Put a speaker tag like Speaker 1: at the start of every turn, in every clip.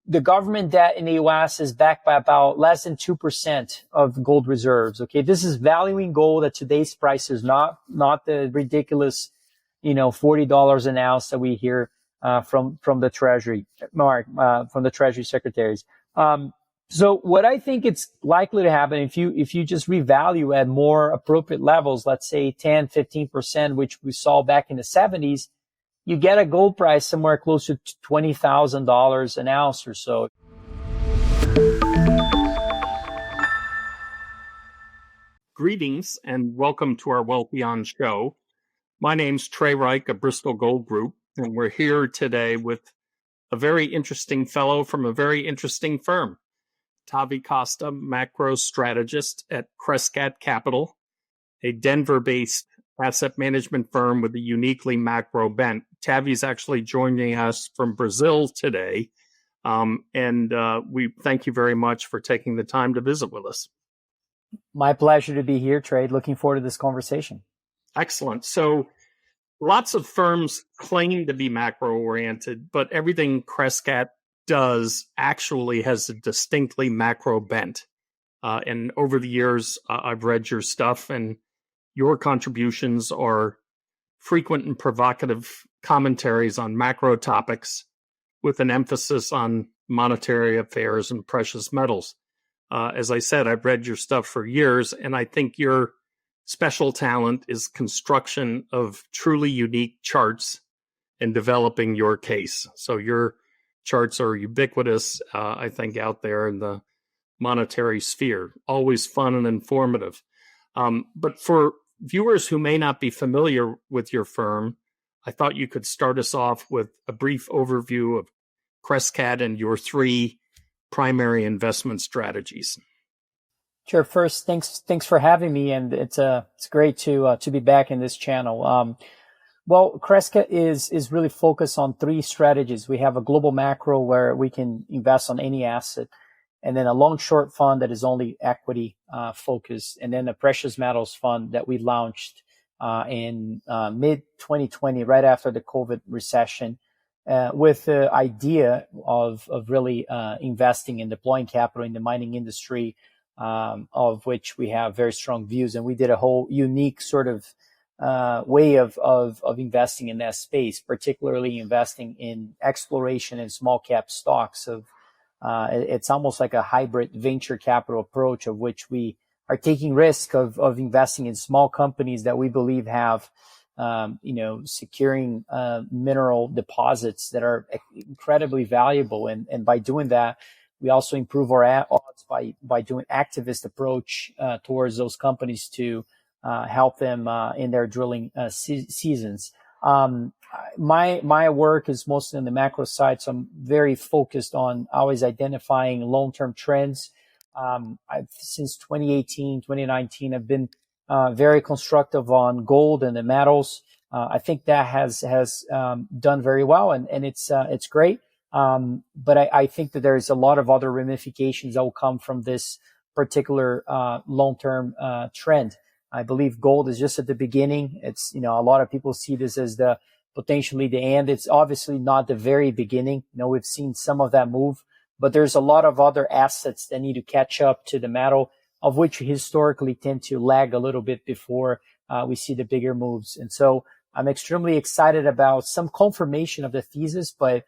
Speaker 1: the government debt in the U.S. is backed by about less than 2% of gold reserves. Okay. This is valuing gold at today's prices, not the ridiculous, $40 an ounce that we hear, from the Treasury, from the Treasury secretaries. So what I think it's likely to happen if you just revalue at more appropriate levels, let's say 10, 15%, which we saw back in the 70s, you get a gold price somewhere closer to $20,000 an ounce or so.
Speaker 2: Greetings and welcome to our Wealthion show. My name's Trey Reik of Bristol Gold Group, and we're here today with a very interesting fellow from a very interesting firm, Tavi Costa, macro strategist at Crescat Capital, a Denver-based asset management firm with a uniquely macro bent. Tavi's actually joining us from Brazil today, and we thank you very much for taking the time to visit with us.
Speaker 1: My pleasure to be here, Trey. Looking forward to this conversation.
Speaker 2: Excellent. So lots of firms claim to be macro-oriented, but everything Crescat does actually has a distinctly macro bent. And over the years, I've read your stuff, and your contributions are frequent and provocative commentaries on macro topics with an emphasis on monetary affairs and precious metals. As I said, I've read your stuff for years, and I think your special talent is construction of truly unique charts and developing your case. So your charts are ubiquitous, I think, out there in the monetary sphere. Always fun and informative. But for viewers who may not be familiar with your firm, I thought you could start us off with a brief overview of Crescat and your three primary investment strategies.
Speaker 1: Sure. First, thanks for having me, and it's great to be back in this channel. Well, Crescat is really focused on three strategies. We have a global macro where we can invest on any asset, and then a long short fund that is only equity focused, and then a precious metals fund that we launched in mid 2020, right after the COVID recession, with the idea of really investing and deploying capital in the mining industry, of which we have very strong views, and we did a whole unique sort of way of investing in that space, particularly investing in exploration and small cap stocks. It's almost like a hybrid venture capital approach, of which we are taking risk of investing in small companies that we believe have, securing mineral deposits that are incredibly valuable. And by doing that, we also improve our odds by doing activist approach towards those companies to help them in their drilling seasons. My work is mostly on the macro side, so I'm very focused on always identifying long-term trends. Since 2018, 2019, I've been very constructive on gold and the metals. I think that has done very well, and it's great. But I think that there's a lot of other ramifications that will come from this particular long-term trend. I believe gold is just at the beginning. It's, a lot of people see this as potentially the end. It's obviously not the very beginning. We've seen some of that move, but there's a lot of other assets that need to catch up to the metal, of which we historically tend to lag a little bit before we see the bigger moves. And so I'm extremely excited about some confirmation of the thesis, but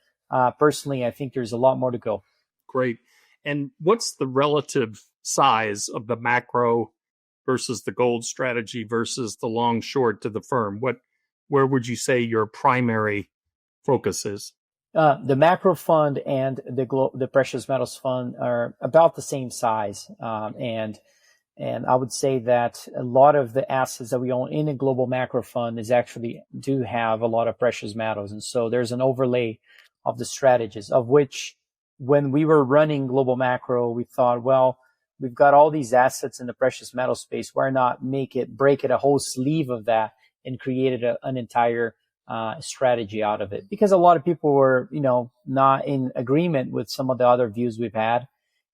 Speaker 1: personally, I think there's a lot more to go.
Speaker 2: Great. And what's the relative size of the macro versus the gold strategy versus the long short to the firm? Where would you say your primary focus is?
Speaker 1: The macro fund and the precious metals fund are about the same size. And I would say that a lot of the assets that we own in a global macro fund do have a lot of precious metals. And so there's an overlay of the strategies, of which when we were running global macro, we thought, well, we've got all these assets in the precious metal space. Why not break it a whole sleeve of that and created an entire strategy out of it? Because a lot of people were, not in agreement with some of the other views we've had.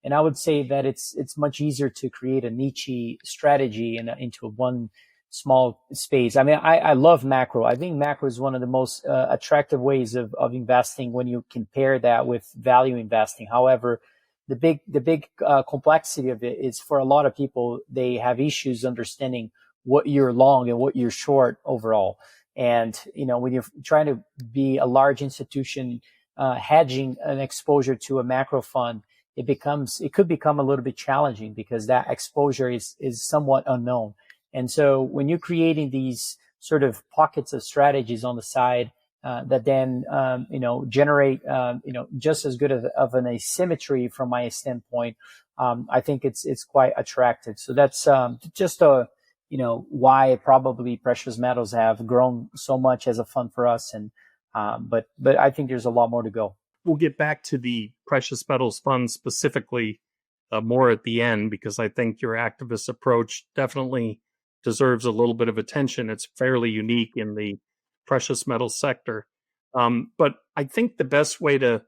Speaker 1: And I would say that it's much easier to create a niche strategy into one small space. I mean, I love macro. I think macro is one of the most attractive ways of investing when you compare that with value investing. However, the big complexity of it is for a lot of people, they have issues understanding what you're long and what you're short overall. And, when you're trying to be a large institution, hedging an exposure to a macro fund, it could become a little bit challenging because that exposure is somewhat unknown. And so when you're creating these sort of pockets of strategies on the side, that then, generate, just as good of an asymmetry from my standpoint, I think it's quite attractive. So that's, just why probably precious metals have grown so much as a fund for us. And, but I think there's a lot more to go.
Speaker 2: We'll get back to the precious metals fund specifically more at the end, because I think your activist approach definitely deserves a little bit of attention. It's fairly unique in the precious metals sector. But I think the best way to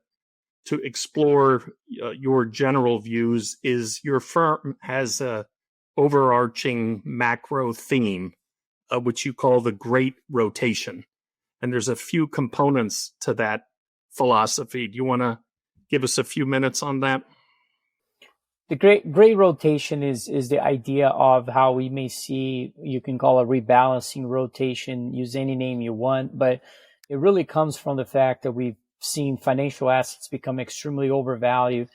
Speaker 2: explore your general views is your firm has a overarching macro theme, which you call the Great Rotation. And there's a few components to that philosophy. Do you want to give us a few minutes on that?
Speaker 1: The great rotation is the idea of how we may see, you can call a rebalancing rotation, use any name you want, but it really comes from the fact that we've seen financial assets become extremely overvalued.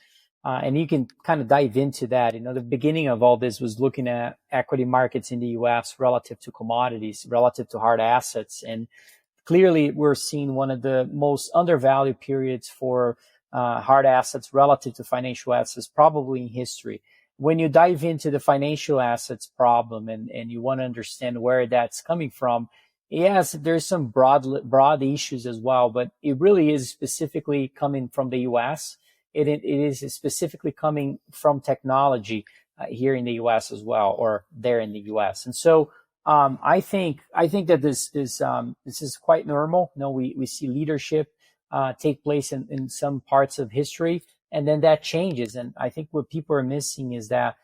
Speaker 1: And you can kind of dive into that. The beginning of all this was looking at equity markets in the US relative to commodities, relative to hard assets. And clearly we're seeing one of the most undervalued periods for hard assets relative to financial assets probably in history. When you dive into the financial assets problem and you want to understand where that's coming from, yes, there's some broad issues as well, but it really is specifically coming from the US. It is specifically coming from technology here in the US as well, or there in the US. And so I think that this is quite normal. We see leadership take place in some parts of history, and then that changes. And I think what people are missing is that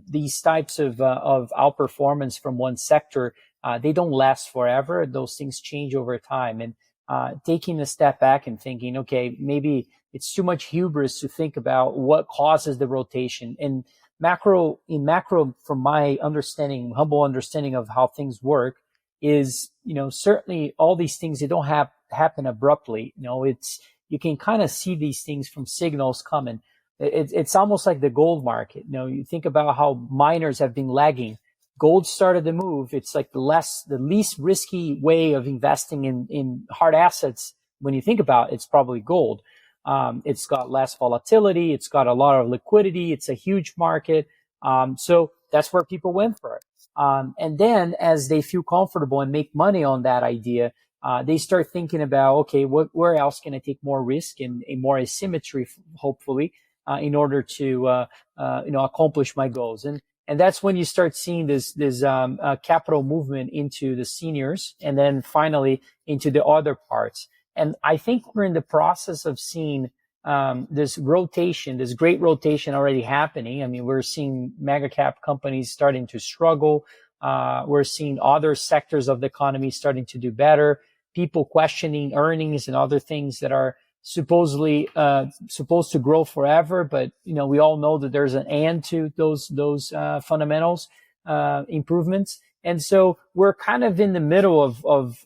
Speaker 1: these types of outperformance from one sector, they don't last forever. Those things change over time. And taking a step back and thinking, okay, maybe it's too much hubris to think about what causes the rotation. And macro, from my understanding, humble understanding of how things work, is certainly all these things, they don't happen abruptly. You can kind of see these things from signals coming. It's almost like the gold market. You think about how miners have been lagging. Gold started to move. It's like the least risky way of investing in hard assets. When you think about it, it's probably gold. It's got less volatility. It's got a lot of liquidity. It's a huge market. So that's where people went for it. And then as they feel comfortable and make money on that idea, they start thinking about, okay, where else can I take more risk and more asymmetry, hopefully, in order to, accomplish my goals. And that's when you start seeing this capital movement into the seniors, and then finally into the other parts. And I think we're in the process of seeing this great rotation already happening. I mean, we're seeing mega cap companies starting to struggle. We're seeing other sectors of the economy starting to do better. People questioning earnings and other things that are supposedly supposed to grow forever. But we all know that there's an end to those fundamentals improvements. And so we're kind of in the middle of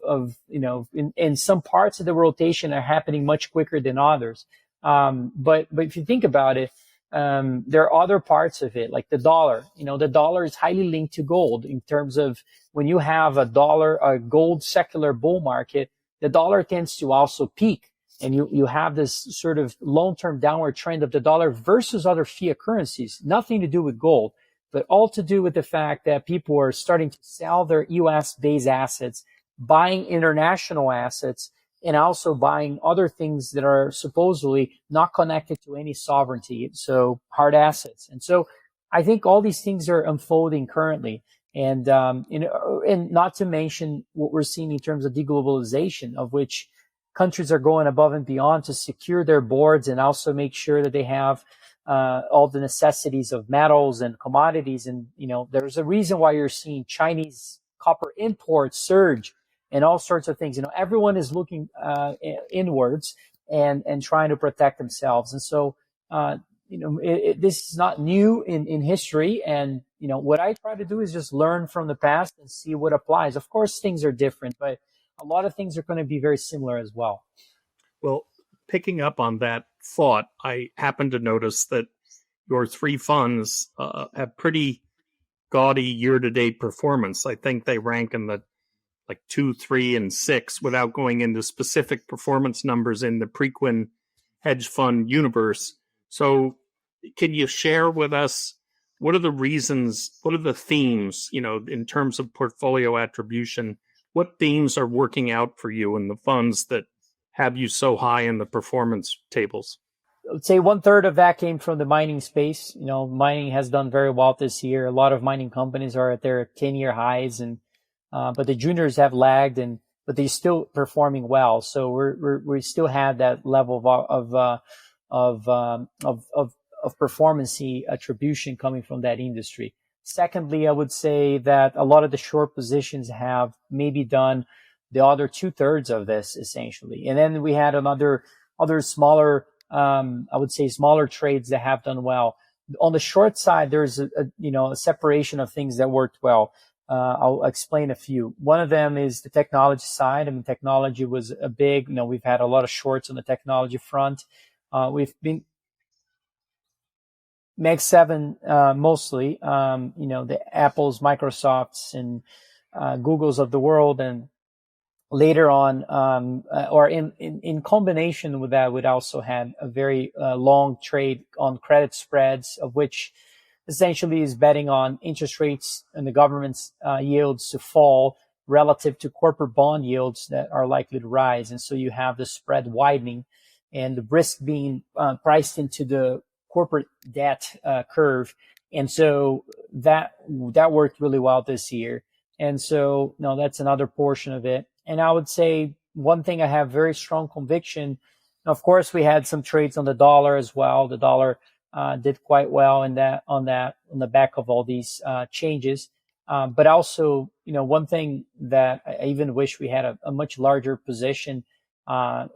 Speaker 1: in some parts of the rotation are happening much quicker than others. But if you think about it, there are other parts of it, like the dollar. The dollar is highly linked to gold in terms of when you have a gold secular bull market, the dollar tends to also peak. And you have this sort of long-term downward trend of the dollar versus other fiat currencies, nothing to do with gold, but all to do with the fact that people are starting to sell their US-based assets, buying international assets, and also buying other things that are supposedly not connected to any sovereignty, so hard assets. And so I think all these things are unfolding currently. And and not to mention what we're seeing in terms of deglobalization, of which countries are going above and beyond to secure their boards and also make sure that they have all the necessities of metals and commodities. And, there's a reason why you're seeing Chinese copper imports surge and all sorts of things. Everyone is looking inwards and trying to protect themselves. And so, this is not new in history. And, what I try to do is just learn from the past and see what applies. Of course, things are different, but a lot of things are going to be very similar as well.
Speaker 2: Well, picking up on that thought, I happen to notice that your three funds have pretty gaudy year-to-date performance. I think they rank in the 2, 3, and 6 without going into specific performance numbers in the Preqin hedge fund universe. So can you share with us what are the reasons, what are the themes, in terms of portfolio attribution, what themes are working out for you in the funds that have you so high in the performance tables?
Speaker 1: I would say 1/3 of that came from the mining space. Mining has done very well this year. A lot of mining companies are at their 10-year highs, and but the juniors have lagged, but they're still performing well. So we still have that level of performance attribution coming from that industry. Secondly, I would say that a lot of the short positions have maybe done the other 2/3 of this essentially. And then we had other smaller, I would say smaller trades that have done well. On the short side, there's a separation of things that worked well. I'll explain a few. One of them is the technology side. I mean, technology was a big, we've had a lot of shorts on the technology front. We've been Meg 7, mostly, the Apples, Microsofts, and Googles of the world. And later on, or in combination with that, we'd also had a very long trade on credit spreads, of which essentially is betting on interest rates and the government's yields to fall relative to corporate bond yields that are likely to rise. And so you have the spread widening and the risk being priced into the corporate debt curve. And so that worked really well this year. And so, that's another portion of it. And I would say one thing I have very strong conviction. Of course, we had some trades on the dollar as well. The dollar did quite well on the back of all these changes. But also, one thing that I even wish we had a much larger position I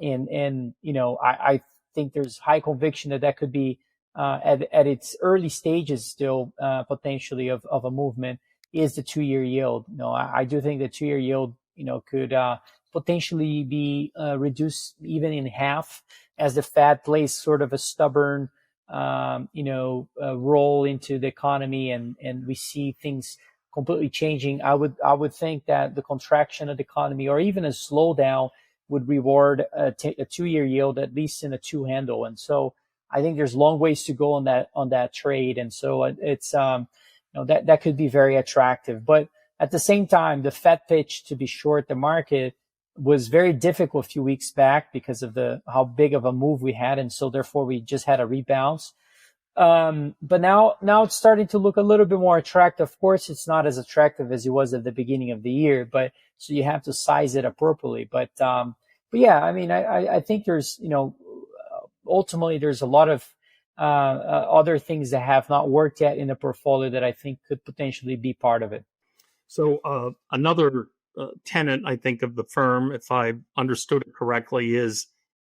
Speaker 1: think there's high conviction that could be at its early stages still potentially of a movement is the 2-year yield. I do think the 2-year yield, could potentially be reduced even in half as the Fed plays sort of a stubborn, role into the economy and we see things completely changing. I would think that the contraction of the economy or even a slowdown would reward a 2-year yield, at least in a 2 handle. And so I think there's long ways to go on that trade. And so it's, that could be very attractive. But at the same time, the Fed pitch to be short the market was very difficult a few weeks back because of how big of a move we had. And so therefore we just had a rebound. But now it's starting to look a little bit more attractive. Of course, it's not as attractive as it was at the beginning of the year, but so you have to size it appropriately. But yeah, I mean, I think there's, ultimately there's a lot of other things that have not worked yet in the portfolio that I think could potentially be part of it.
Speaker 2: So another tenet, I think, of the firm, if I understood it correctly, is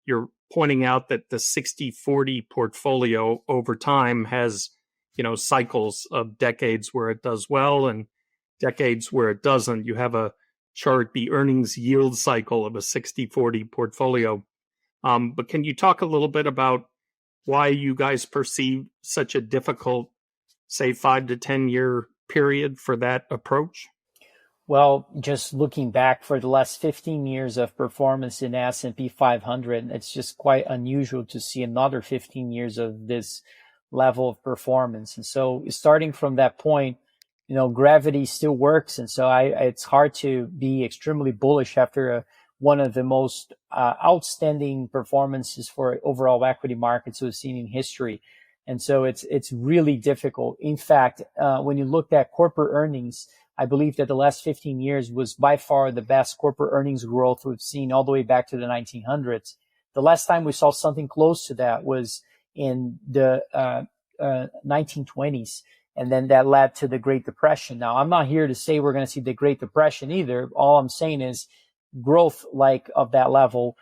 Speaker 2: you're pointing out that the 60-40 portfolio over time has, cycles of decades where it does well and decades where it doesn't. You have a chart, the earnings yield cycle of a 60-40 portfolio. But can you talk a little bit about why you guys perceive such a difficult, say, 5 to 10 year period for that approach?
Speaker 1: Well, just looking back for the last 15 years of performance in S&P 500, it's just quite unusual to see another 15 years of this level of performance. And so starting from that point, gravity still works. And so it's hard to be extremely bullish after one of the most outstanding performances for overall equity markets we've seen in history. And so it's really difficult. In fact, when you looked at corporate earnings, I believe that the last 15 years was by far the best corporate earnings growth we've seen all the way back to the 1900s. The last time we saw something close to that was in the 1920s. And then that led to the Great Depression. Now, I'm not here to say we're going to see the Great Depression either. All I'm saying is growth like of that level,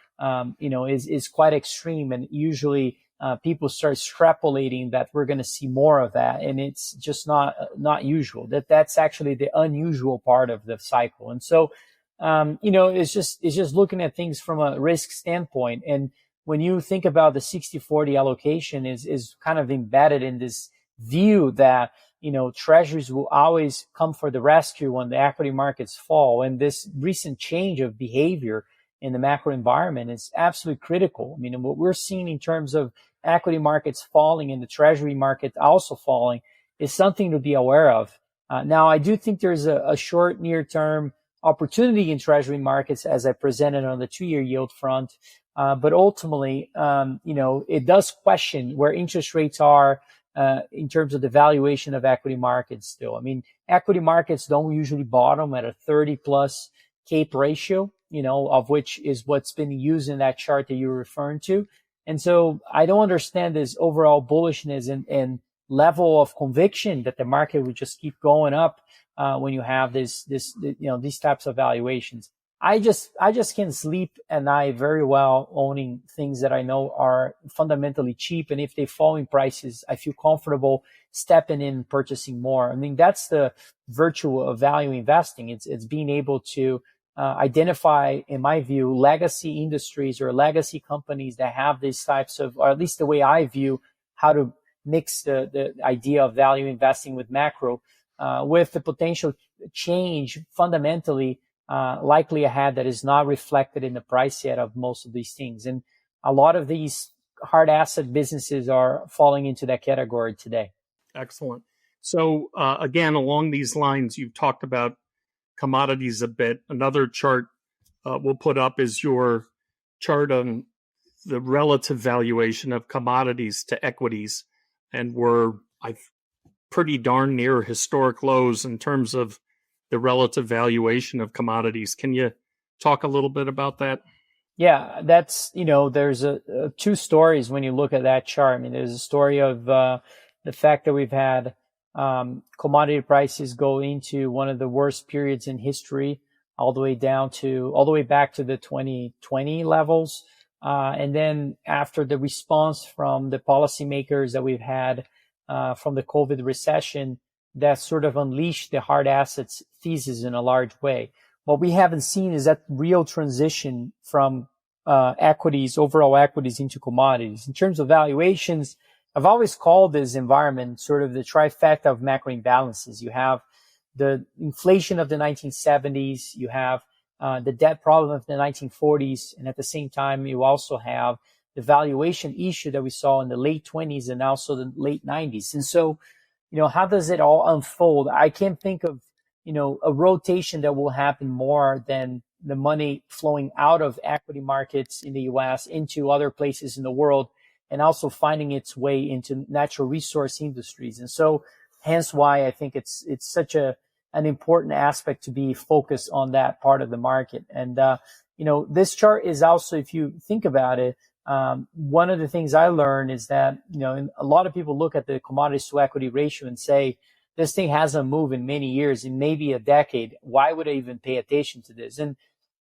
Speaker 1: is quite extreme. And usually people start extrapolating that we're going to see more of that. And it's just not usual. That's actually the unusual part of the cycle. And so, it's just looking at things from a risk standpoint. And when you think about the 60-40 allocation is kind of embedded in this view that, treasuries will always come for the rescue when the equity markets fall. And this recent change of behavior in the macro environment is absolutely critical. I mean, what we're seeing in terms of equity markets falling and the treasury market also falling is something to be aware of. Now, I do think there's a short near-term opportunity in treasury markets as I presented on the 2-year yield front. But ultimately, it does question where interest rates are in terms of the valuation of equity markets still. I mean, equity markets don't usually bottom at a 30 plus CAPE ratio, of which is what's been used in that chart that you're referring to. And so I don't understand this overall bullishness and level of conviction that the market would just keep going up when you have these types of valuations. I just can sleep at night very well owning things that I know are fundamentally cheap. And if they fall in prices, I feel comfortable stepping in and purchasing more. I mean, that's the virtue of value investing. It's being able to identify, in my view, legacy industries or legacy companies that have these types of, or at least the way I view how to mix the idea of value investing with macro, with the potential change fundamentally likely ahead that is not reflected in the price yet of most of these things. And a lot of these hard asset businesses are falling into that category today.
Speaker 2: Excellent. So again, along these lines, you've talked about commodities a bit. Another chart we'll put up is your chart on the relative valuation of commodities to equities. And we're pretty darn near historic lows in terms of the relative valuation of commodities. Can you talk a little bit about that?
Speaker 1: Yeah, that's, there's two stories when you look at that chart. I mean, there's a story of the fact that we've had commodity prices go into one of the worst periods in history, all the way back to the 2020 levels. And then after the response from the policymakers that we've had from the COVID recession, that sort of unleashed the hard assets thesis in a large way. What we haven't seen is that real transition from overall equities into commodities. In terms of valuations, I've always called this environment sort of the trifecta of macro imbalances. You have the inflation of the 1970s, you have the debt problem of the 1940s, and at the same time, you also have the valuation issue that we saw in the late 20s and also the late 90s. And so, how does it all unfold? I can't think of, a rotation that will happen more than the money flowing out of equity markets in the US into other places in the world and also finding its way into natural resource industries. And so hence why I think it's such an important aspect to be focused on that part of the market. And, this chart is also, if you think about it, one of the things I learned is that, a lot of people look at the commodities to equity ratio and say, this thing hasn't moved in many years, in maybe a decade. Why would I even pay attention to this? And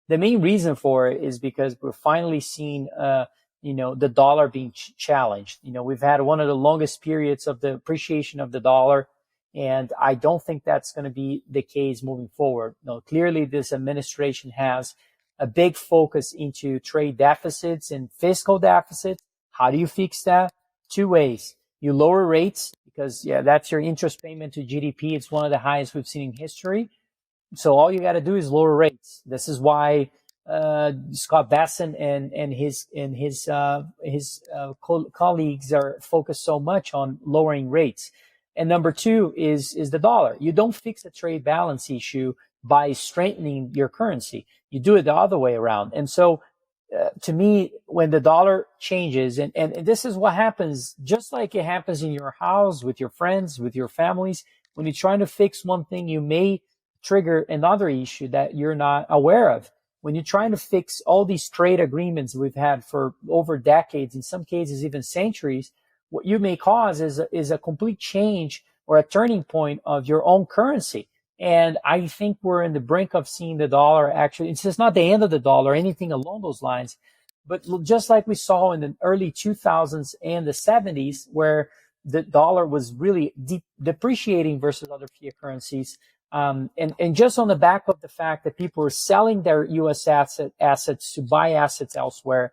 Speaker 1: the main reason for it is because we're finally seeing, the dollar being challenged. We've had one of the longest periods of the appreciation of the dollar, and I don't think that's going to be the case moving forward. Clearly this administration has a big focus into trade deficits and fiscal deficits. How do you fix that? Two ways. You lower rates because, that's your interest payment to GDP. It's one of the highest we've seen in history. So all you got to do is lower rates. This is why Scott Bessent and his colleagues are focused so much on lowering rates. And number two is the dollar. You don't fix a trade balance issue by strengthening your currency. You do it the other way around. And so to me, when the dollar changes, and this is what happens, just like it happens in your house, with your friends, with your families, when you're trying to fix one thing, you may trigger another issue that you're not aware of. When you're trying to fix all these trade agreements we've had for over decades, in some cases even centuries, what you may cause is a complete change or a turning point of your own currency. And I think we're in the brink of seeing the dollar actually, it's just not the end of the dollar, anything along those lines. But just like we saw in the early 2000s and the 70s, where the dollar was really depreciating versus other fiat currencies, and just on the back of the fact that people were selling their U.S. assets to buy assets elsewhere,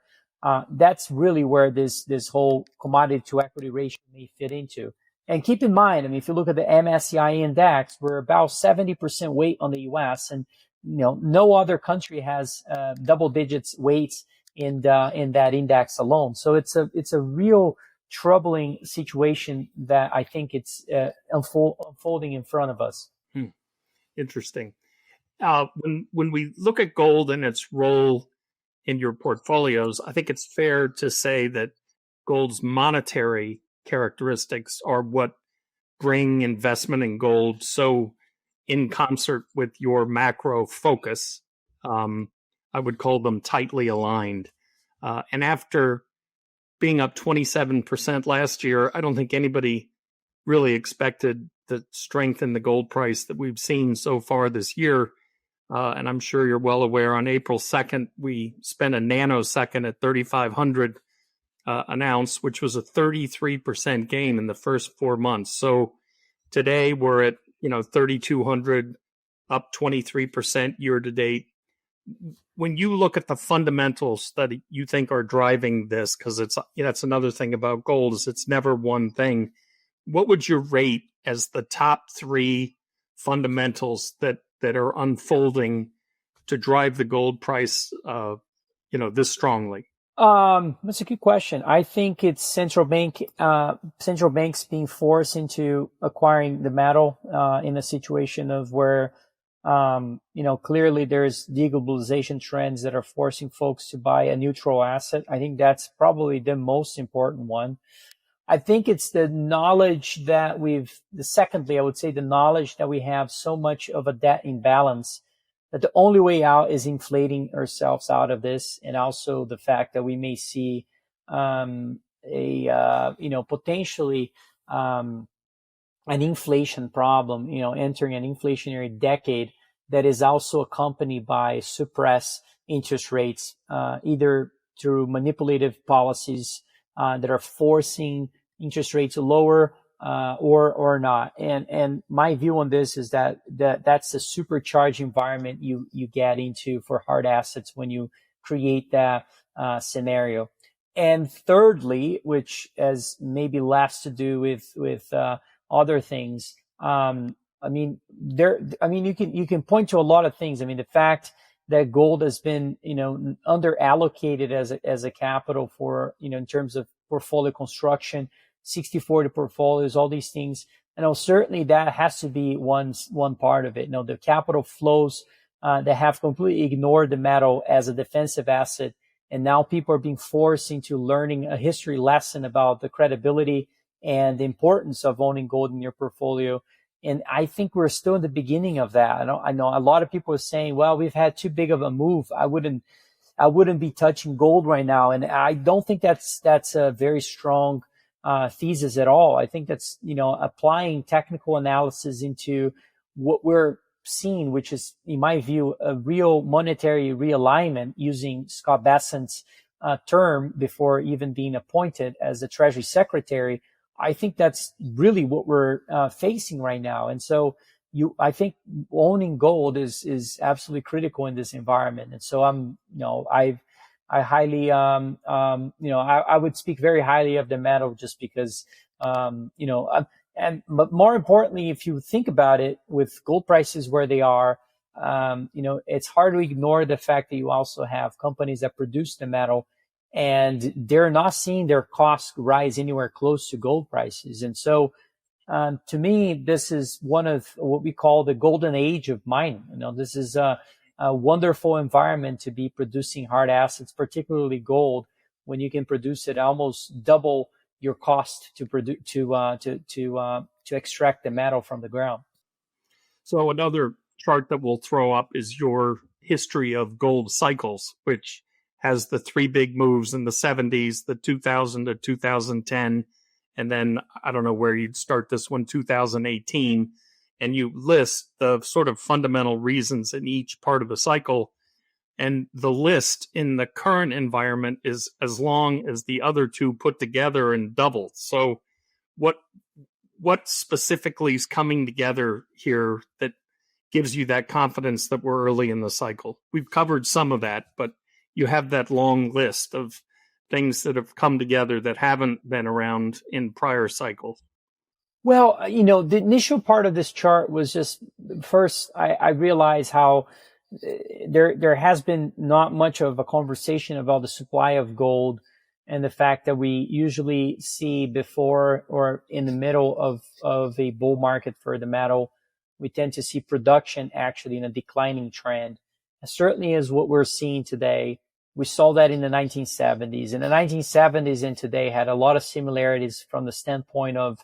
Speaker 1: that's really where this whole commodity to equity ratio may fit into. And keep in mind, I mean, if you look at the MSCI index, we're about 70% weight on the U.S. and no other country has double digits weights in that index alone. So it's a real troubling situation that I think it's unfolding in front of us.
Speaker 2: Interesting. When we look at gold and its role in your portfolios, I think it's fair to say that gold's monetary characteristics are what bring investment in gold so in concert with your macro focus. I would call them tightly aligned. And after being up 27% last year, I don't think anybody really expected the strength in the gold price that we've seen so far this year. And I'm sure you're well aware, on April 2nd, we spent a nanosecond at 3,500 an ounce, which was a 33% gain in the first 4 months. So today we're at 3,200, up 23% year to date. When you look at the fundamentals that you think are driving this, because that's another thing about gold, is it's never one thing. What would you rate as the top three fundamentals that are unfolding to drive the gold price, this strongly?
Speaker 1: That's a good question. I think it's central banks being forced into acquiring the metal in a situation of where clearly there's deglobalization trends that are forcing folks to buy a neutral asset. I think that's probably the most important one. I think it's the knowledge that secondly, I would say the knowledge that we have so much of a debt imbalance that the only way out is inflating ourselves out of this. And also the fact that we may see, potentially, an inflation problem, entering an inflationary decade that is also accompanied by suppressed interest rates, either through manipulative policies that are forcing interest rates lower or not. And my view on this is that's the supercharged environment you get into for hard assets when you create that scenario. And thirdly, which has maybe less to do with other things. You can point to a lot of things. I mean, the fact that gold has been, under allocated as a capital for, in terms of portfolio construction, 60-40 portfolios, all these things. Certainly that has to be one part of it. The capital flows that have completely ignored the metal as a defensive asset. And now people are being forced into learning a history lesson about the credibility and the importance of owning gold in your portfolio. And I think we're still in the beginning of that. I know a lot of people are saying, well, we've had too big of a move. I wouldn't be touching gold right now. And I don't think that's a very strong thesis at all. I think that's, applying technical analysis into what we're seeing, which is, in my view, a real monetary realignment, using Scott Bessent's term before even being appointed as the Treasury Secretary. I think that's really what we're facing right now. And so I think owning gold is absolutely critical in this environment. And so I highly, I would speak very highly of the metal just because, but more importantly, if you think about it, with gold prices where they are, it's hard to ignore the fact that you also have companies that produce the metal, and they're not seeing their costs rise anywhere close to gold prices. And so, to me, this is one of what we call the golden age of mining. This is a wonderful environment to be producing hard assets, particularly gold, when you can produce it almost double your cost to produce to extract the metal from the ground.
Speaker 2: So another chart that we'll throw up is your history of gold cycles, which has the three big moves in the 70s, the 2000 to 2010, And then I don't know where you'd start this one, 2018, and you list the sort of fundamental reasons in each part of the cycle. And the list in the current environment is as long as the other two put together and doubled. So what specifically is coming together here that gives you that confidence that we're early in the cycle? We've covered some of that, but you have that long list of things that have come together that haven't been around in prior cycles.
Speaker 1: Well, the initial part of this chart was just first, I realized how there has been not much of a conversation about the supply of gold and the fact that we usually see before or in the middle of a bull market for the metal, we tend to see production actually in a declining trend. And certainly is what we're seeing today. We saw that in the 1970s. And the 1970s and today had a lot of similarities from the standpoint of,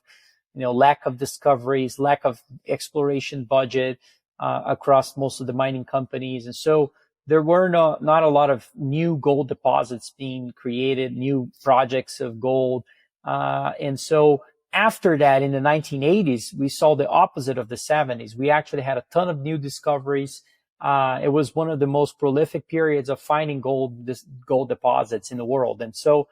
Speaker 1: lack of discoveries, lack of exploration budget across most of the mining companies. And so there were not a lot of new gold deposits being created, new projects of gold. And so after that, in the 1980s, we saw the opposite of the 70s. We actually had a ton of new discoveries. It was one of the most prolific periods of finding gold deposits in the world. And so,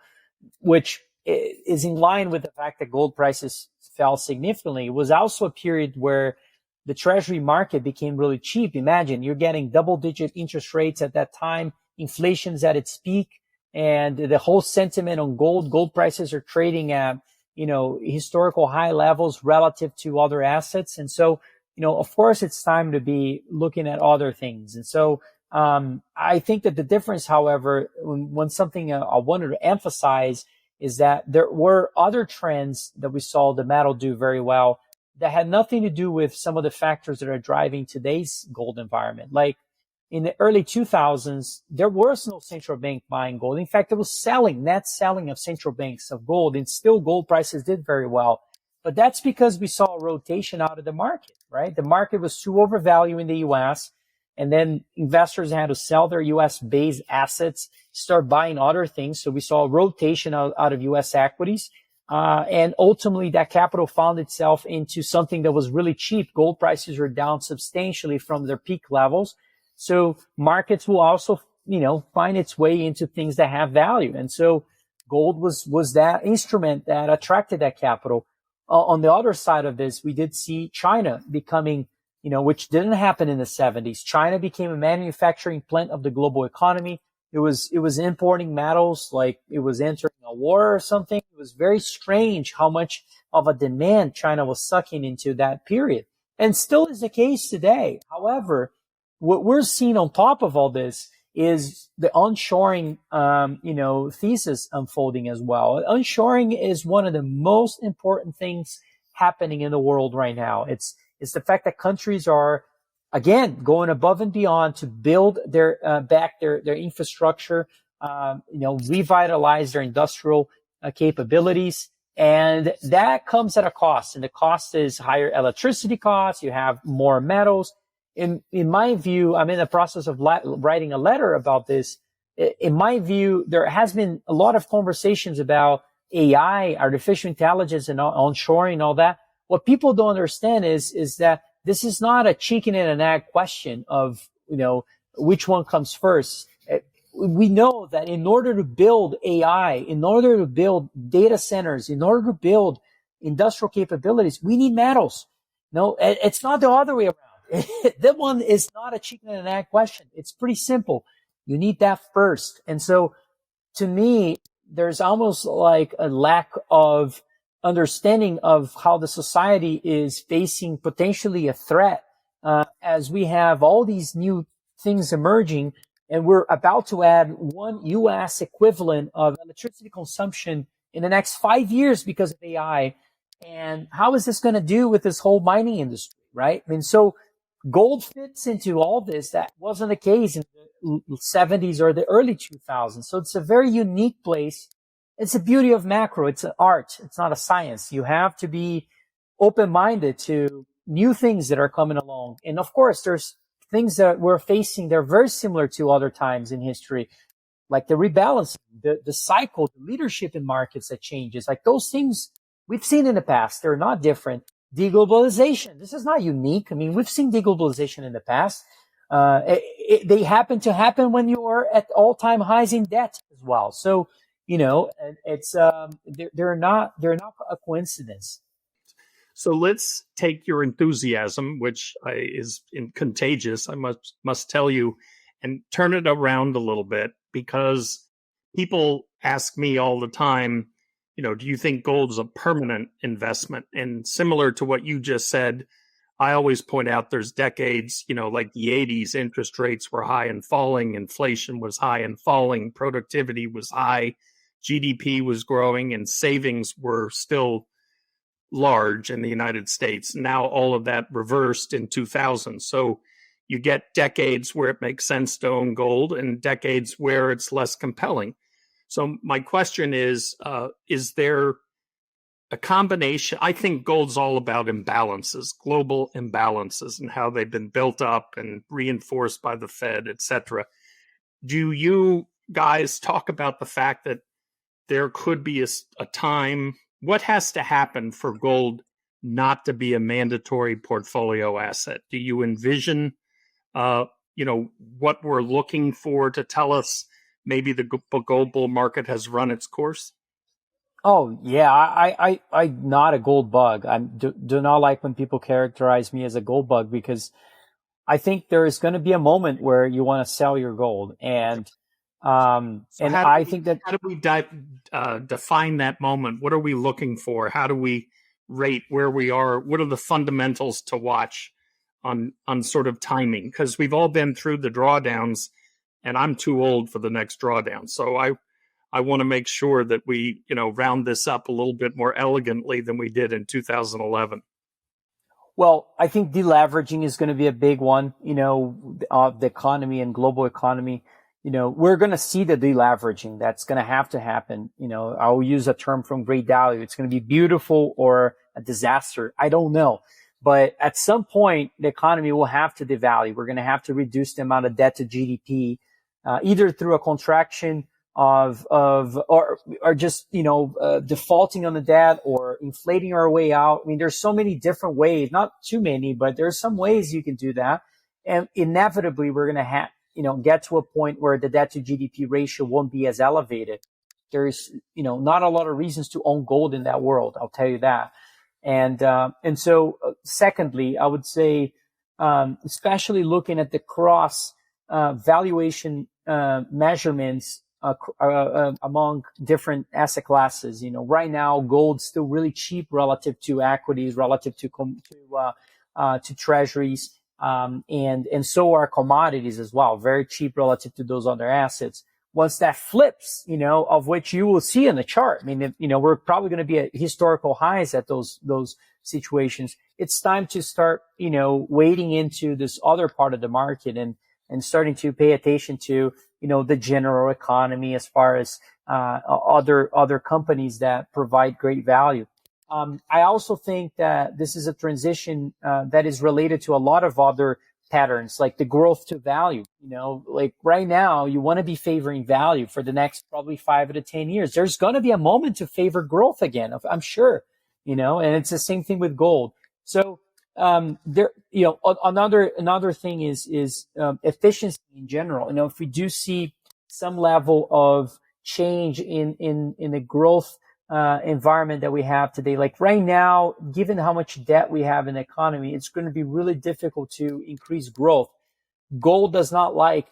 Speaker 1: which is in line with the fact that gold prices fell significantly. It was also a period where the Treasury market became really cheap. Imagine you're getting double-digit interest rates at that time. Inflation's at its peak, and the whole sentiment on gold prices are trading at, historical high levels relative to other assets. And so, of course, it's time to be looking at other things. And so, I think that the difference, however, when something I wanted to emphasize is that there were other trends that we saw the metal do very well that had nothing to do with some of the factors that are driving today's gold environment. Like in the early 2000s, there was no central bank buying gold. In fact, it was net selling of central banks of gold, and still gold prices did very well. But that's because we saw a rotation out of the market, right? The market was too overvalued in the U.S., and then investors had to sell their U.S.-based assets, start buying other things. So we saw a rotation out of U.S. equities. And ultimately that capital found itself into something that was really cheap. Gold prices were down substantially from their peak levels. So markets will also, find its way into things that have value. And so gold was that instrument that attracted that capital. On the other side of this, we did see China becoming, which didn't happen in the 70s. China became a manufacturing plant of the global economy. It was importing metals like it was entering a war or something. It was very strange how much of a demand China was sucking into that period, and still is the case today. However, what we're seeing on top of all this is the onshoring, thesis unfolding as well. Onshoring is one of the most important things happening in the world right now. It's the fact that countries are, again, going above and beyond to build their infrastructure, revitalize their industrial capabilities. And that comes at a cost. And the cost is higher electricity costs. You have more metals. In my view, I'm in the process of writing a letter about this. In my view, there has been a lot of conversations about AI, artificial intelligence, and onshoring and all that. What people don't understand is that this is not a chicken and an egg question of, which one comes first. We know that in order to build AI, in order to build data centers, in order to build industrial capabilities, we need metals. No, it's not the other way around. That one is not a chicken and an egg question. It's pretty simple. You need that first. And so to me, there's almost like a lack of understanding of how the society is facing potentially a threat as we have all these new things emerging, and we're about to add 1 U.S. equivalent of electricity consumption in the next 5 years because of AI. And how is this going to do with this whole mining industry, right? I mean, so gold fits into all this. That wasn't the case in the 70s or the early 2000s. So it's a very unique place. It's the beauty of macro. It's an art. It's not a science. You have to be open-minded to new things that are coming along. And of course, there's things that we're facing. They're very similar to other times in history, like the rebalancing, the cycle, the leadership in markets that changes. Like those things we've seen in the past. They're not different. Deglobalization. This is not unique. I mean, we've seen deglobalization in the past. They happen to happen when you are at all-time highs in debt as well. So, it's they're not a coincidence.
Speaker 2: So let's take your enthusiasm, which is contagious, I must tell you, and turn it around a little bit, because people ask me all the time, do you think gold is a permanent investment? And similar to what you just said, I always point out there's decades, like the 80s, interest rates were high and falling, inflation was high and falling, productivity was high, GDP was growing, and savings were still large in the United States. Now all of that reversed in 2000. So you get decades where it makes sense to own gold and decades where it's less compelling. So my question is there a combination? I think gold's all about imbalances, global imbalances, and how they've been built up and reinforced by the Fed, et cetera. Do you guys talk about the fact that there could be a time? What has to happen for gold not to be a mandatory portfolio asset? Do you envision, what we're looking for to tell us maybe the gold bull market has run its course?
Speaker 1: Oh yeah, I'm not a gold bug. I do not like when people characterize me as a gold bug, because I think there is going to be a moment where you want to sell your gold, and I think that,
Speaker 2: how do we define that moment? What are we looking for? How do we rate where we are? What are the fundamentals to watch on sort of timing? Because we've all been through the drawdowns, and I'm too old for the next drawdown. So I want to make sure that we, round this up a little bit more elegantly than we did in 2011.
Speaker 1: Well, I think deleveraging is going to be a big one, of the economy and global economy. We're going to see the deleveraging. That's going to happen. I'll use a term from Great Value. It's going to be beautiful or a disaster. I don't know. But at some point, the economy will have to devalue. We're going to have to reduce the amount of debt to GDP, either through a contraction or just, defaulting on the debt or inflating our way out. I mean, there's so many different ways, not too many, but there's some ways you can do that. And inevitably, we're going to get to a point where the debt to GDP ratio won't be as elevated. There's, not a lot of reasons to own gold in that world. I'll tell you that. And so secondly, I would say, especially looking at the cross, valuation, measurements, among different asset classes. Right now, gold's still really cheap relative to equities, relative to treasuries. And so are commodities as well, very cheap relative to those other assets. Once that flips, of which you will see in the chart, I mean, we're probably going to be at historical highs at those situations. It's time to start, wading into this other part of the market and starting to pay attention to, the general economy as far as, other companies that provide great value. I also think that this is a transition that is related to a lot of other patterns, like the growth to value. Like right now, you want to be favoring value for the next probably 5 to 10 years. There's going to be a moment to favor growth again, I'm sure, and it's the same thing with gold. So there, another thing is efficiency in general. If we do see some level of change in the growth environment that we have today. Like right now, given how much debt we have in the economy, it's going to be really difficult to increase growth. Gold does not like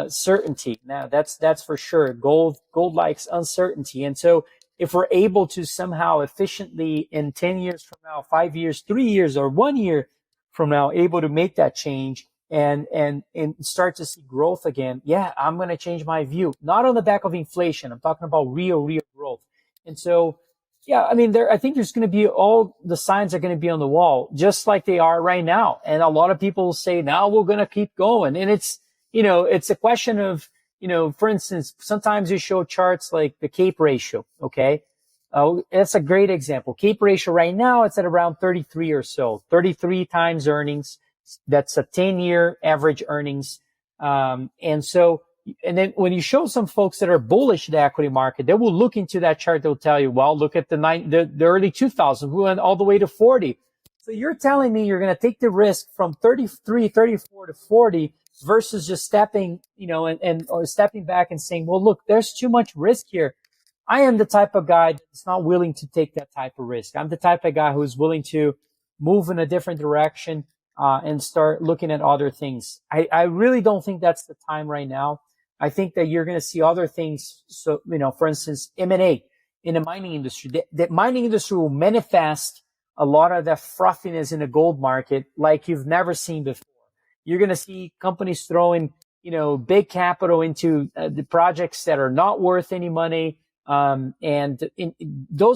Speaker 1: certainty. Now, that's for sure. Gold likes uncertainty. And so if we're able to somehow efficiently in 10 years from now, 5 years, 3 years, or 1 year from now, able to make that change and start to see growth again, yeah, I'm going to change my view. Not on the back of inflation. I'm talking about real growth. And so, yeah, I mean, I think there's going to be all the signs are going to be on the wall, just like they are right now. And a lot of people say, now we're going to keep going. And it's, it's a question of, for instance, sometimes you show charts like the CAPE ratio. Okay. That's a great example. CAPE ratio right now, it's at around 33 or so, 33 times earnings. That's a 10-year average earnings. And so and then when you show some folks that are bullish the equity market, they will look into that chart. They'll tell you, well, look at the early 2000s. We went all the way to 40. So you're telling me you're going to take the risk from 33, 34 to 40 versus just stepping, or stepping back and saying, well, look, there's too much risk here. I am the type of guy that's not willing to take that type of risk. I'm the type of guy who's willing to move in a different direction, and start looking at other things. I really don't think that's the time right now. I think that you're going to see other things. So, for instance, M&A in the mining industry. The mining industry will manifest a lot of that frothiness in the gold market like you've never seen before. You're going to see companies throwing, big capital into the projects that are not worth any money. Those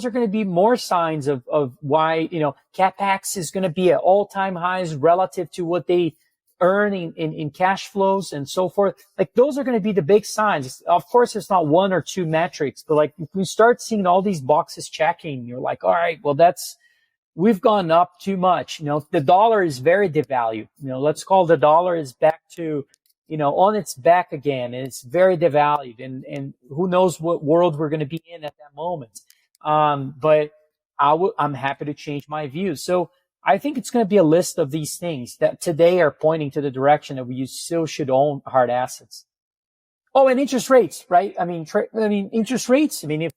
Speaker 1: are going to be more signs of why, CapEx is going to be at all-time highs relative to what they earn in cash flows and so forth. Like, those are going to be the big signs. Of course, it's not one or two metrics, but like, if we start seeing all these boxes checking, you're like, all right, well, we've gone up too much. The dollar is very devalued. Let's call the dollar is back to, on its back again, and it's very devalued, and who knows what world we're going to be in at that moment. But I'm happy to change my view. So I think it's going to be a list of these things that today are pointing to the direction that we still should own hard assets. Oh, and interest rates, right? Interest rates. If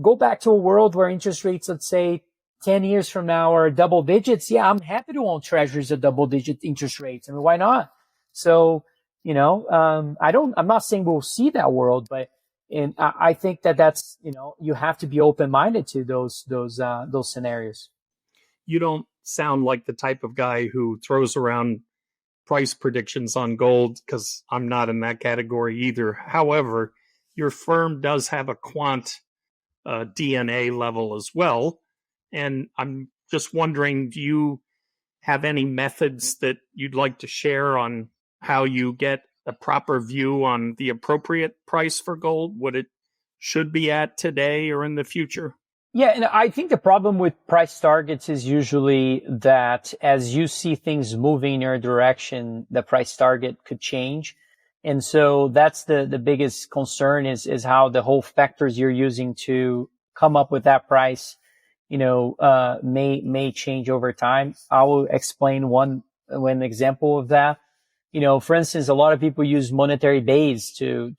Speaker 1: go back to a world where interest rates, let's say 10 years from now, are double digits. Yeah, I'm happy to own treasuries at double digit interest rates. Why not? So, I'm not saying we'll see that world, but I think that's, you have to be open-minded to those scenarios.
Speaker 2: You don't sound like the type of guy who throws around price predictions on gold, because I'm not in that category either. However, your firm does have a quant DNA level as well. And I'm just wondering, do you have any methods that you'd like to share on how you get a proper view on the appropriate price for gold, what it should be at today or in the future?
Speaker 1: Yeah, and I think the problem with price targets is usually that as you see things moving in your direction, the price target could change. And so that's the biggest concern is how the whole factors you're using to come up with that price, may change over time. I will explain one example of that. For instance, a lot of people use monetary base to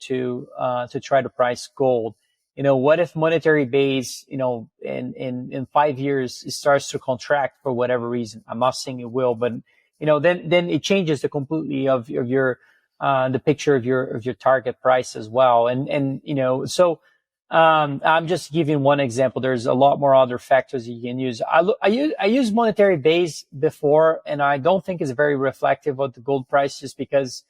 Speaker 1: try to price gold. What if monetary base, in 5 years it starts to contract for whatever reason? I'm not saying it will, but then it changes the completely of your the picture of your target price as well. So I'm just giving one example. There's a lot more other factors you can use. I use monetary base before, and I don't think it's very reflective of the gold price, just because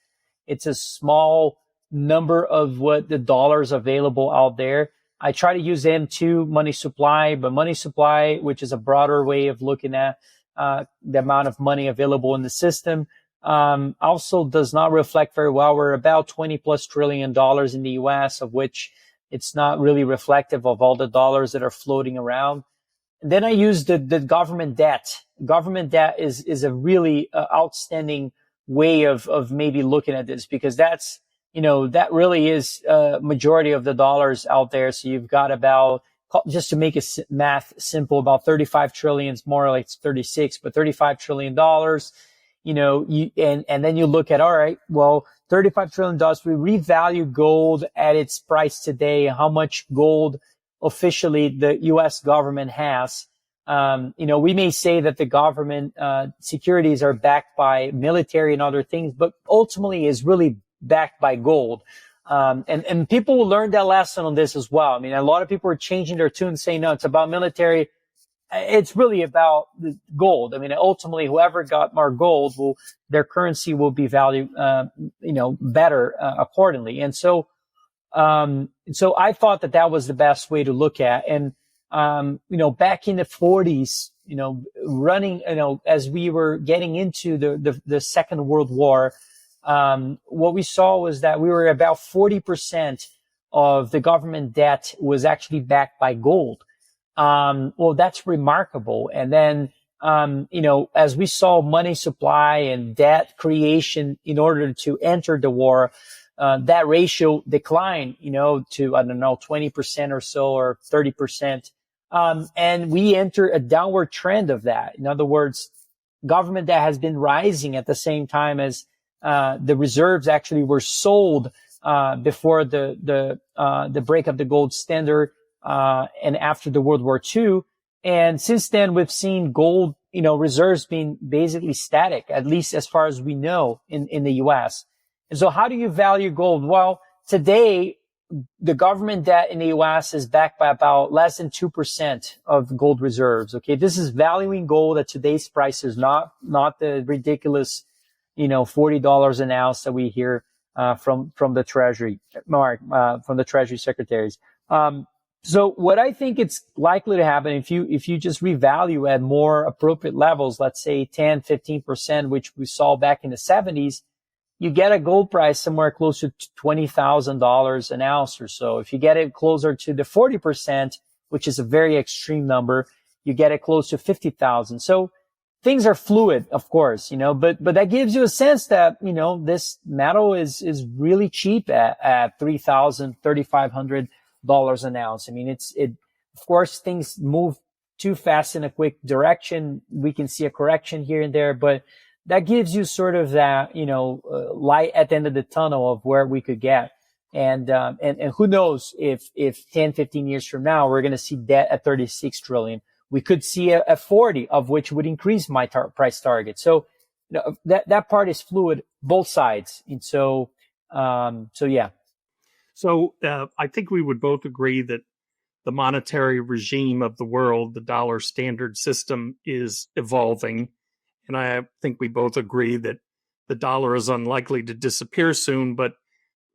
Speaker 1: it's a small number of what the dollars available out there. I try to use M2 money supply, but money supply, which is a broader way of looking at the amount of money available in the system, also does not reflect very well. We're about $20+ trillion in the US, of which it's not really reflective of all the dollars that are floating around. And then I use the government debt. Government debt is a really outstanding way of maybe looking at this, because that's, that really is majority of the dollars out there. So you've got about, just to make it math simple, about 35 trillion, more like 36, but $35 trillion, and then you look at, all right, well, $35 trillion, we revalue gold at its price today, how much gold officially the U.S. government has. We may say that the government securities are backed by military and other things, but ultimately is really backed by gold. And people will learn that lesson on this as well. A lot of people are changing their tune, saying, no, it's about military. It's really about the gold. Ultimately, whoever got more gold their currency will be valued, better, accordingly. And so I thought that was the best way to look at. And, back in the 40s, running, as we were getting into the Second World War, what we saw was that we were about 40% of the government debt was actually backed by gold. Well, that's remarkable. And then, as we saw money supply and debt creation in order to enter the war, that ratio declined, to, I don't know, 20% or so, or 30%. And we enter a downward trend of that. In other words, government that has been rising at the same time as the reserves actually were sold before the break of the gold standard and after the World War II. And since then, we've seen gold, reserves being basically static, at least as far as we know in the U.S. And so how do you value gold? Well, today, the government debt in the U.S. is backed by about less than 2% of gold reserves. Okay. This is valuing gold at today's prices, not the ridiculous, $40 an ounce that we hear, from the Treasury, from the Treasury secretaries. So what I think it's likely to happen if you just revalue at more appropriate levels, let's say 10, 15%, which we saw back in the 70s, you get a gold price somewhere closer to $20,000 an ounce or so. If you get it closer to the 40%, which is a very extreme number, you get it close to 50,000. So things are fluid, of course, but that gives you a sense that, this metal is really cheap at $3,000, $3,500 an ounce. I mean, of course, things move too fast in a quick direction. We can see a correction here and there, but that gives you sort of that, light at the end of the tunnel of where we could get. And who knows if 10, 15 years from now, we're going to see debt at 36 trillion. We could see a 40, of which would increase my price target. So, that part is fluid, both sides. And so yeah.
Speaker 2: So, I think we would both agree that the monetary regime of the world, the dollar standard system, is evolving. And I think we both agree that the dollar is unlikely to disappear soon, but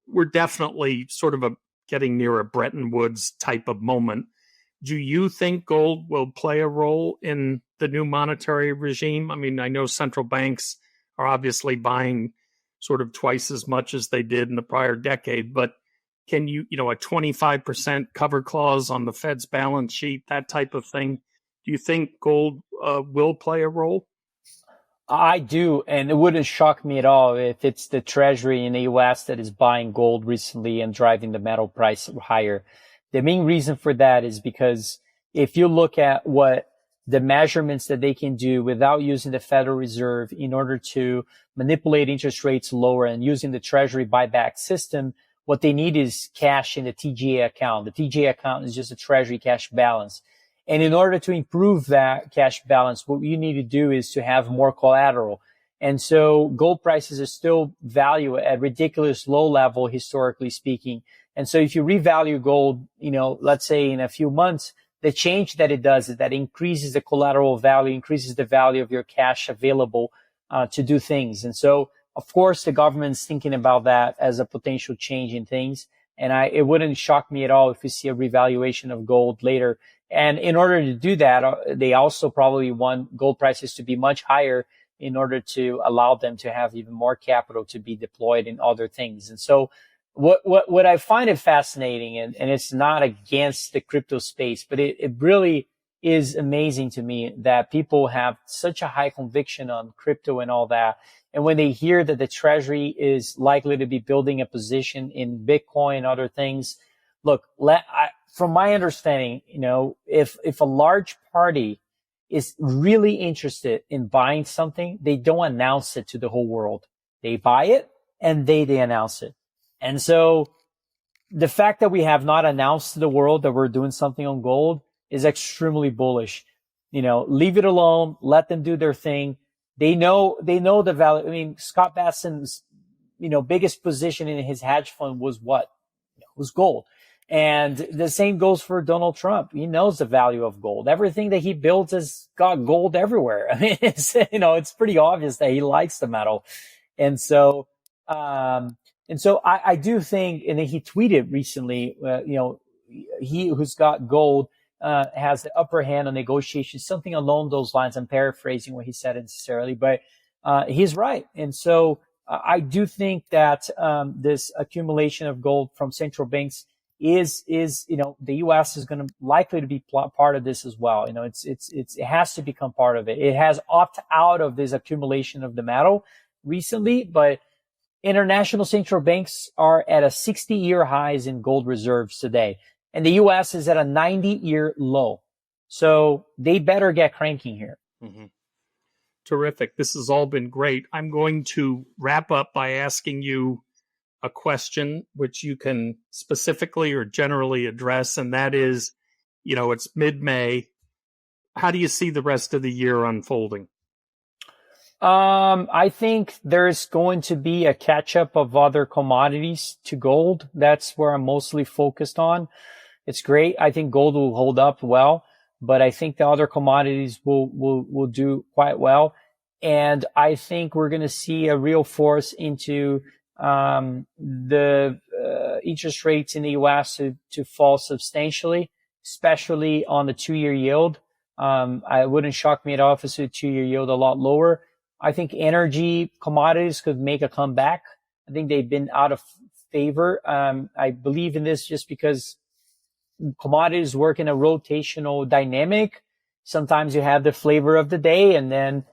Speaker 2: we're definitely sort of getting near a Bretton Woods type of moment. Do you think gold will play a role in the new monetary regime? I mean, I know central banks are obviously buying sort of twice as much as they did in the prior decade, but can a 25% cover clause on the Fed's balance sheet, that type of thing, do you think gold will play a role?
Speaker 1: I do, and it wouldn't shock me at all if it's the Treasury in the U.S. that is buying gold recently and driving the metal price higher. The main reason for that is because if you look at what the measurements that they can do without using the Federal Reserve in order to manipulate interest rates lower and using the Treasury buyback system, what they need is cash in the TGA account. The TGA account is just a Treasury cash balance. And in order to improve that cash balance, what you need to do is to have more collateral. And so gold prices are still valued at ridiculous low level, historically speaking. And so if you revalue gold, let's say in a few months, the change that it does is that it increases the collateral value, increases the value of your cash available to do things. And so, of course, the government's thinking about that as a potential change in things. And it wouldn't shock me at all if we see a revaluation of gold later. And in order to do that, they also probably want gold prices to be much higher in order to allow them to have even more capital to be deployed in other things. And so what I find it fascinating, and it's not against the crypto space, but it really is amazing to me that people have such a high conviction on crypto and all that. And when they hear that the Treasury is likely to be building a position in Bitcoin and other things, look, from my understanding, if a large party is really interested in buying something, they don't announce it to the whole world. They buy it and they announce it. And so the fact that we have not announced to the world that we're doing something on gold is extremely bullish. Leave it alone, let them do their thing. They know the value. I mean, Scott Basson's, biggest position in his hedge fund was what? Was gold. And the same goes for Donald Trump. He knows the value of gold. Everything that he builds has got gold everywhere. I mean, it's pretty obvious that he likes the metal. And so I do think, and he tweeted recently, he who's got gold, has the upper hand on negotiations, something along those lines. I'm paraphrasing what he said necessarily, but, he's right. And so I do think that, this accumulation of gold from central banks is the U.S. is going to likely to be part of this as well. It has to become part of it. It has opted out of this accumulation of the metal recently, but International central banks are at a 60-year highs in gold reserves today, and the U.S. is at a 90-year low. So they better get cranking here.
Speaker 2: Mm-hmm. Terrific. This has all been great. I'm going to wrap up by asking you a question which you can specifically or generally address, and that is, it's mid-May. How do you see the rest of the year unfolding?
Speaker 1: I think there's going to be a catch-up of other commodities to gold. That's where I'm mostly focused on. It's great. I think gold will hold up well, but I think the other commodities will do quite well. And I think we're going to see a real force into the interest rates in the U.S. to fall substantially, especially on the 2-year yield. I wouldn't shock me at all if it's a 2-year yield a lot lower. I think energy commodities could make a comeback. I think they've been out of favor. I believe in this just because commodities work in a rotational dynamic. Sometimes you have the flavor of the day and then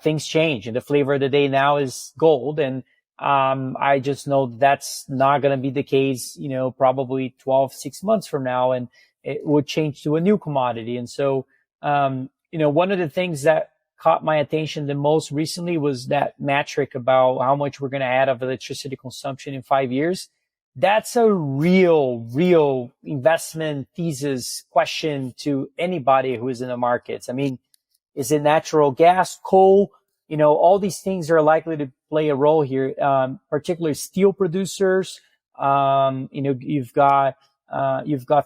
Speaker 1: things change. And the flavor of the day now is gold. And I just know that's not going to be the case, probably 6 months from now. And it would change to a new commodity. And so, one of the things that caught my attention the most recently was that metric about how much we're going to add of electricity consumption in 5 years. That's a real investment thesis question to anybody who is in the markets. I mean, is it natural gas, coal? All these things are likely to play a role here, particularly steel producers. You've got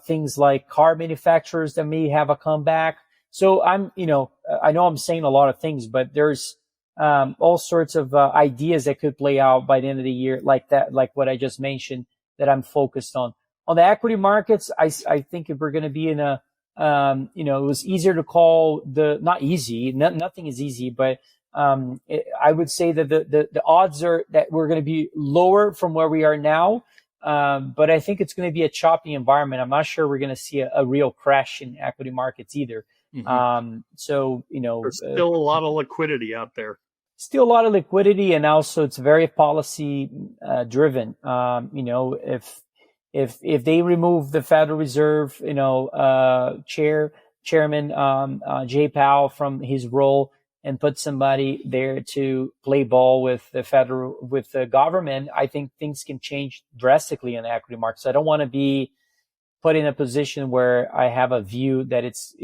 Speaker 1: things like car manufacturers that may have a comeback. So I know I'm saying a lot of things, but there's all sorts of ideas that could play out by the end of the year, like what I just mentioned, that I'm focused on. On the equity markets, I think if we're going to be in a, it was easier to call not easy, nothing is easy, but I would say that the odds are that we're going to be lower from where we are now. But I think it's going to be a choppy environment. I'm not sure we're going to see a real crash in equity markets either. Mm-hmm.
Speaker 2: There's still a lot of liquidity out there.
Speaker 1: Still a lot of liquidity, and also it's very policy driven. If they remove the Federal Reserve, chairman Jay Powell from his role and put somebody there to play ball with the government, I think things can change drastically in the equity market. So I don't want to be put in a position where I have a view that it's,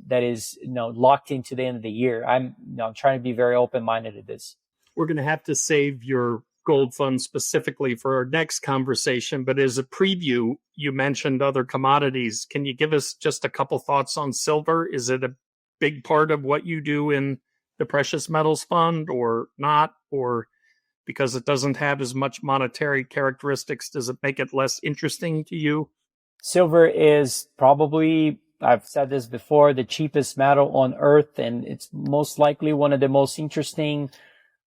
Speaker 1: that is, locked into the end of the year. I'm trying to be very open-minded at this.
Speaker 2: We're going to have to save your gold fund specifically for our next conversation, but as a preview, you mentioned other commodities. Can you give us just a couple thoughts on silver? Is it a big part of what you do in the precious metals fund or not? Or because it doesn't have as much monetary characteristics, does it make it less interesting to you?
Speaker 1: Silver is probably, I've said this before, the cheapest metal on earth, and it's most likely one of the most interesting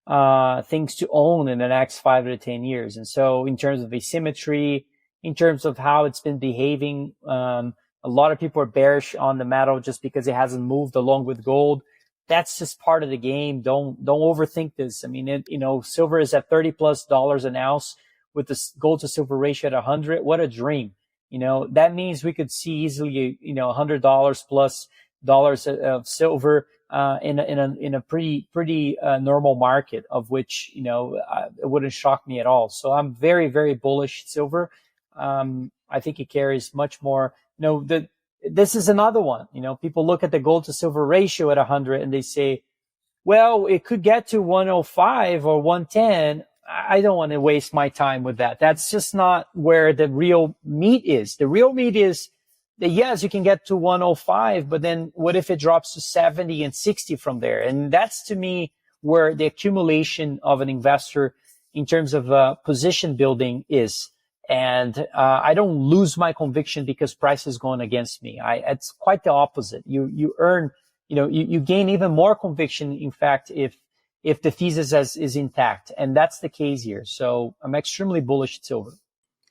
Speaker 1: things to own in the next 5 to 10 years. And so in terms of asymmetry, in terms of how it's been behaving, a lot of people are bearish on the metal just because it hasn't moved along with gold. That's just part of the game. Don't overthink this. I mean, silver is at $30+ an ounce with the gold to silver ratio at 100. What a dream. That means we could see easily, $100 plus dollars of silver, in a pretty normal market, of which, it wouldn't shock me at all. So I'm very, very bullish silver. I think it carries much more, this is another one, people look at the gold to silver ratio at 100 and they say, well, it could get to 105 or 110. I don't want to waste my time with that. That's just not where the real meat is. The real meat is that, yes, you can get to 105, but then what if it drops to 70 and 60 from there? And that's, to me, where the accumulation of an investor in terms of position building is. And I don't lose my conviction because price is going against me. It's quite the opposite. You earn, you gain even more conviction, in fact, if the thesis is intact. And that's the case here. So I'm extremely bullish silver.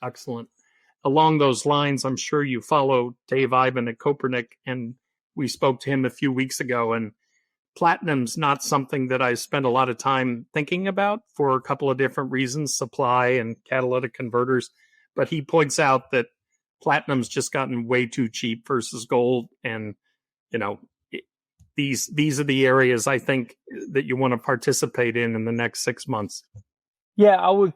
Speaker 2: Excellent. Along those lines, I'm sure you follow Dave Ivan at Copernic, and we spoke to him a few weeks ago. And platinum's not something that I spend a lot of time thinking about for a couple of different reasons, supply and catalytic converters. But he points out that platinum's just gotten way too cheap versus gold. And, these are the areas I think that you want to participate in the next 6 months. Yeah,
Speaker 1: I would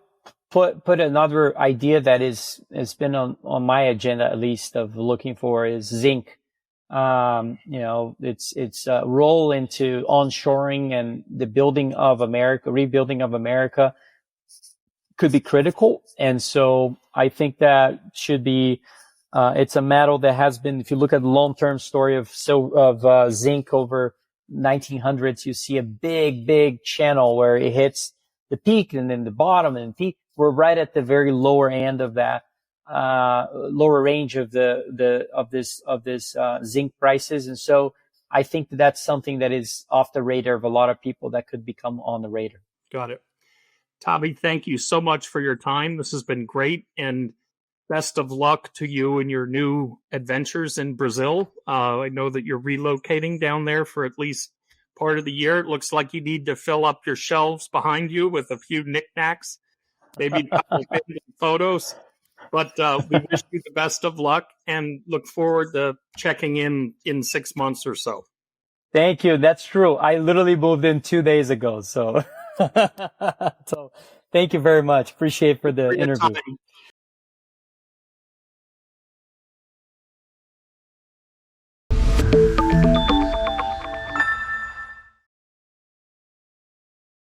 Speaker 1: put another idea that has been on my agenda, at least, of looking for is zinc. It's a role into onshoring and the rebuilding of America could be critical. And so I think that should be, it's a metal that has been, if you look at the long-term story of zinc over 1900s, you see a big channel where it hits the peak and then the bottom and peak. We're right at the very lower end of that, lower range of this zinc prices. And so I think that's something that is off the radar of a lot of people that could become on the radar.
Speaker 2: Got it. Tavi, thank you so much for your time. This has been great, and best of luck to you in your new adventures in Brazil. I know that you're relocating down there for at least part of the year. It looks like you need to fill up your shelves behind you with a few knickknacks, maybe a couple of photos. But we wish you the best of luck and look forward to checking in 6 months or so.
Speaker 1: Thank you. That's true. I literally moved in 2 days ago. So, so thank you very much. Appreciate for the interview.
Speaker 2: Time.